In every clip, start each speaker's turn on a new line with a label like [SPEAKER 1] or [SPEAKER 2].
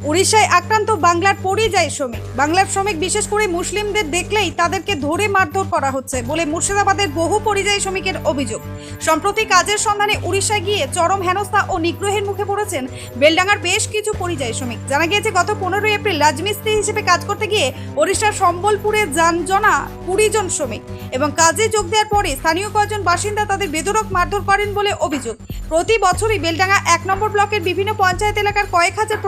[SPEAKER 1] উড়িষ্যায় আক্রান্ত বাংলার পরিযায়ী শ্রমিক। বাংলার শ্রমিক বিশেষ করে মুসলিমদের দেখলেই তাদেরকে ধরে মারধর করা হচ্ছে বলে মুর্শিদাবাদের বহু পরিযায়ী শ্রমিকের অভিযোগ। সম্প্রতি কাজের সন্ধানে উড়িষ্যায় গিয়ে চরম হেনস্থা ও নিগ্রহের মুখে পড়েছেন বেলডাঙ্গার বেশ কিছু পরিযায়ী শ্রমিক। জানা গিয়েছে গত 15 এপ্রিল রাজমিস্ত্রি হিসেবে কাজ করতে গিয়ে ওড়িশার সম্বলপুরে যান জনা 20 জন শ্রমিক এবং কাজে যোগ দেওয়ার পরে স্থানীয় কয়েকজন বাসিন্দা তাদের বেধড়ক মারধর করেন বলে অভিযোগ। প্রতি বছরই বেলডাঙ্গা 1 নম্বর ব্লকের বিভিন্ন পঞ্চায়েত এলাকার কয়েক হাজার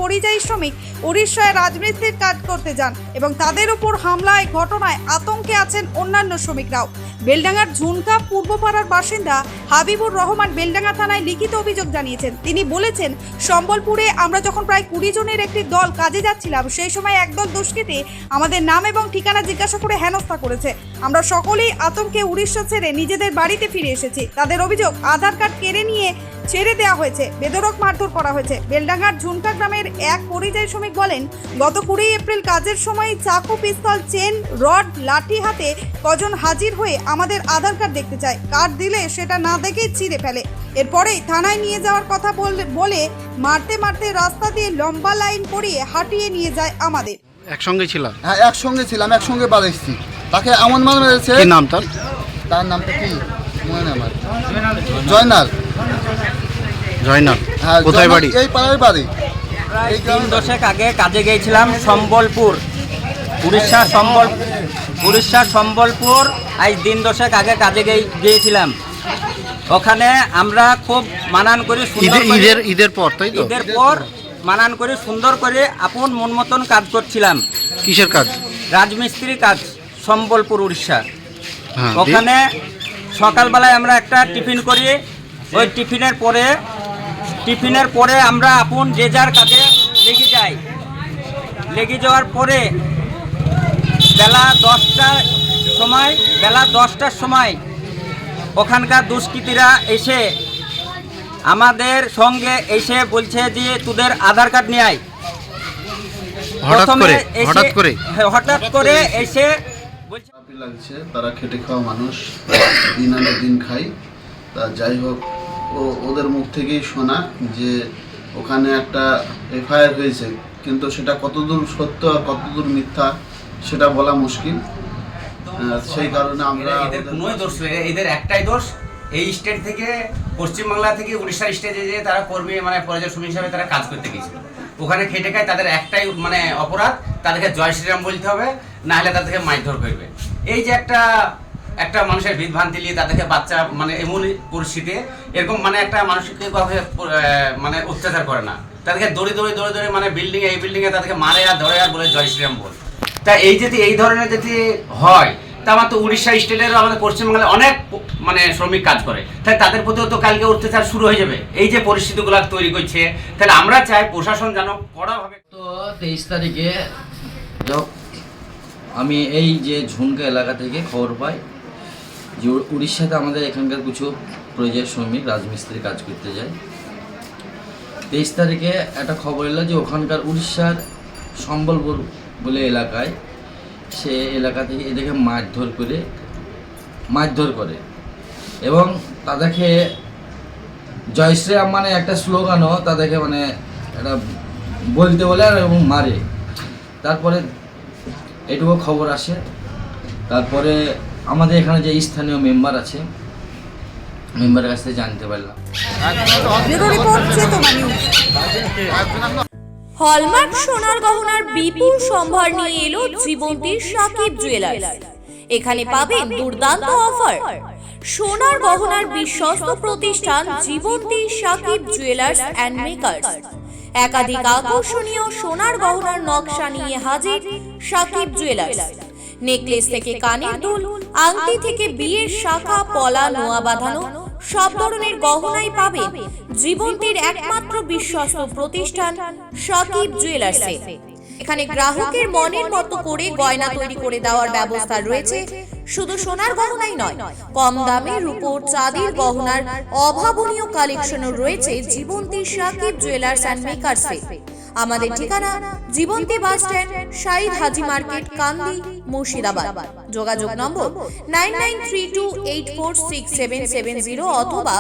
[SPEAKER 1] পরিযায়ী শ্রমিক উড়িষ্যায় রাজমিস্ত্রির কাজ করতে যান এবং তাদের উপর হামলায় ঘটনায় আতঙ্কে আছেন অন্যান্য শ্রমিকরাও। বেলডাঙ্গার ঝুনকা পূর্বপাড়ার বাসিন্দা হাবিবুর রহমান বেলডাঙ্গা থানায় লিখিত অভিযোগ জানিয়েছেন। তিনি বলেছেন, সম্বলপুরে আমরা যখন প্রায় 20 জনের একটি দল কাজে যাচ্ছিলাম, সেই সময় একদল দুষ্কৃতী আমাদের নাম এবং ঠিকানা জিজ্ঞাসা করে হেনস্থা করেছে। আমরা সকলেই আতঙ্কে উড়িষ্যা ছেড়ে নিজেদের বাড়িতে ফিরে এসেছি। তাদের অভিযোগ, আধার কার্ড কেড়ে নিয়ে ছেড়ে দেওয়া হয়েছে, বেধড়ক মারধর করা হয়েছে। বেলডাঙ্গার ঝুনকা গ্রামের এক পরিযায়ী শ্রমিক বলেন, গত 20 এপ্রিল কাজের সময় চাকু, পিস্তল, চেন, রড, লাঠি হাতে কজন হাজির হয়ে আমাদের আধার কার্ড দেখতে চায়। কার্ড দিলে সেটা না দেখেই ছিঁড়ে ফেলে। এরপরেই থানায় নিয়ে যাওয়ার কথা বলে মারতে মারতে রাস্তা দিয়ে লম্বা লাইন করিয়ে হাঁটিয়ে নিয়ে যায় আমাদের।
[SPEAKER 2] একসঙ্গে ছিলাম?
[SPEAKER 3] হ্যাঁ, একসঙ্গে ছিলাম, একসঙ্গে বাড়ি এসেছি। তাকে এমন মান মেরেছে।
[SPEAKER 2] কি নাম তার?
[SPEAKER 3] তার নামটা কি মনে নেই আমার। জয়নাল।
[SPEAKER 2] জয়নাল।
[SPEAKER 3] হ্যাঁ,
[SPEAKER 2] কোথায় বাড়ি?
[SPEAKER 3] এই পাড়ার বাড়ি।
[SPEAKER 4] প্রায় 3 দশক আগে কাজে গিয়েছিলাম সম্বলপুর, উড়িষ্যার সম্বলপুর। আজ 3 দশক আগে কাজে গিয়েছিলাম। ওখানে আমরা খুব মানান করি,
[SPEAKER 2] ঈদের পর, তাই তো?
[SPEAKER 4] ঈদের পর মানান করে সুন্দর করে আপন মন মতন কাজ করছিলাম।
[SPEAKER 2] কিসের কাজ?
[SPEAKER 4] রাজমিস্ত্রি কাজ, সম্বলপুর, উড়িষ্যা।
[SPEAKER 2] হ্যাঁ,
[SPEAKER 4] ওখানে সকালবেলায় আমরা একটা টিফিন করি। ওই টিফিনের পরে আমরা আপন যে যার কাজে লেগে যাই। লেগে যাওয়ার পরে বেলা 10টার সময় ওখানকার দুষ্কৃতীরা এসে আমাদের সঙ্গে এসে বলছে যে তোদের আধার কার্ড নিয়ে আয়। হঠাৎ করে এসে বলছে
[SPEAKER 5] লাগছে তারা খেটে খাওয়া মানুষ, দিন আনে দিন খাই। তা যাই হোক, ওদের মুখ থেকেই শোনা যে ওখানে একটা এফআইআর হয়েছে, কিন্তু সেটা কতদূর সত্য আর কতদূর মিথ্যা সেটা বলা মুশকিল। সেই কারণে আমরা
[SPEAKER 6] কোনোই দোষ, এদের একটাই দোষ, এই স্টেট থেকে, পশ্চিমবাংলা থেকে উড়িষ্যা স্টেটে যে তারা কর্মী পরিযায়ী শ্রমিক হিসাবে তারা কাজ করতে গিয়েছিল। ওখানে খেটে খায়, তাদের একটাই অপরাধ, তাদেরকে জয় শ্রীরাম বলতে হবে, না হলে তাদেরকে মারধর করবে। এই যে একটা মানুষের বিভ্রান্তি নিয়ে তাদেরকে বাচ্চা এমন পরিস্থিতি এরকম একটা মানুষকে অত্যাচার করে না, তাদেরকে দৌড়ে এই বিল্ডিংয়ে তাদেরকে মারে আর ধরে আর বলে জয় শ্রীরাম বল। তা এই ধরনের যদি হয়, তা আমার তো উড়িষ্যা স্টেটের আমাদের পশ্চিমবাংলায় অনেক শ্রমিক কাজ করে, তাহলে তাদের প্রতিও তো কালকে অত্যাচার শুরু হয়ে যাবে। এই যে পরিস্থিতিগুলো তৈরি করছে, তাহলে আমরা চাই প্রশাসন যেন কড়াভাবে।
[SPEAKER 7] তো 23 তারিখে আমি এই যে ঝুনকা এলাকা থেকে খবর পাই যে উড়িষ্যাতে আমাদের এখানকার কিছু পরিযায়ী শ্রমিক রাজমিস্ত্রি কাজ করতে যায়। 23 তারিখে একটা খবর এলো যে ওখানকার উড়িষ্যার সম্বলপুর বলে এলাকায়, সে এলাকা থেকে এদেরকে মারধর করে এবং তাদেরকে জয় শ্রীরাম একটা স্লোগানও তাদেরকে এটা বলতে বলে এবং মারে। তারপরে এটুকু খবর আসে। তারপরে আমাদের এখানে যে স্থানীয় মেম্বার আছে, মেম্বারের কাছ থেকে জানতে পারলাম।
[SPEAKER 8] হলমার্ক সোনার গহনার বিপুল সম্ভার নিয়ে এলো জীবন্তীর সাকিব জুয়েলার্স। এখানে পাবেন দুর্দান্ত অফার। সোনার গহনার বিশ্বস্ত প্রতিষ্ঠান Jibonti Sakib jewellers and makers. একাধিক আকর্ষণীয় সোনার গহনার নকশা নিয়ে হাজির সাকিব জুয়েলার্স। নেকলেস থেকে কানের দুল, আংটি থেকে বিয়ের শাখা, পলা, নোয়া বাঁধানো সব ধরনের গহনাই পাবেন জীবন্তীর একমাত্র বিশ্বস্ত প্রতিষ্ঠান সাকিব জুয়েলার্সে। এখানে গ্রাহকের মনের মতো করে গয়না তৈরি করে দেওয়ার ব্যবস্থা রয়েছে। শুধু সোনার গহনাই নয়, কম দামে রূপোর, চাঁদির গহনার অভাবনীয় কালেকশনও রয়েছে জীবন্তী সাকিব জুয়েলার্স অ্যান্ড মেকার্সে। আমাদের ঠিকানা জীবন্তী বাস স্ট্যান্ড, শাহিদ হাজি মার্কেট, কান্দি, মুর্শিদাবাদ। যোগাযোগ নম্বর 9932846770 অথবা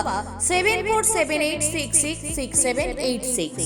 [SPEAKER 8] 7478666786।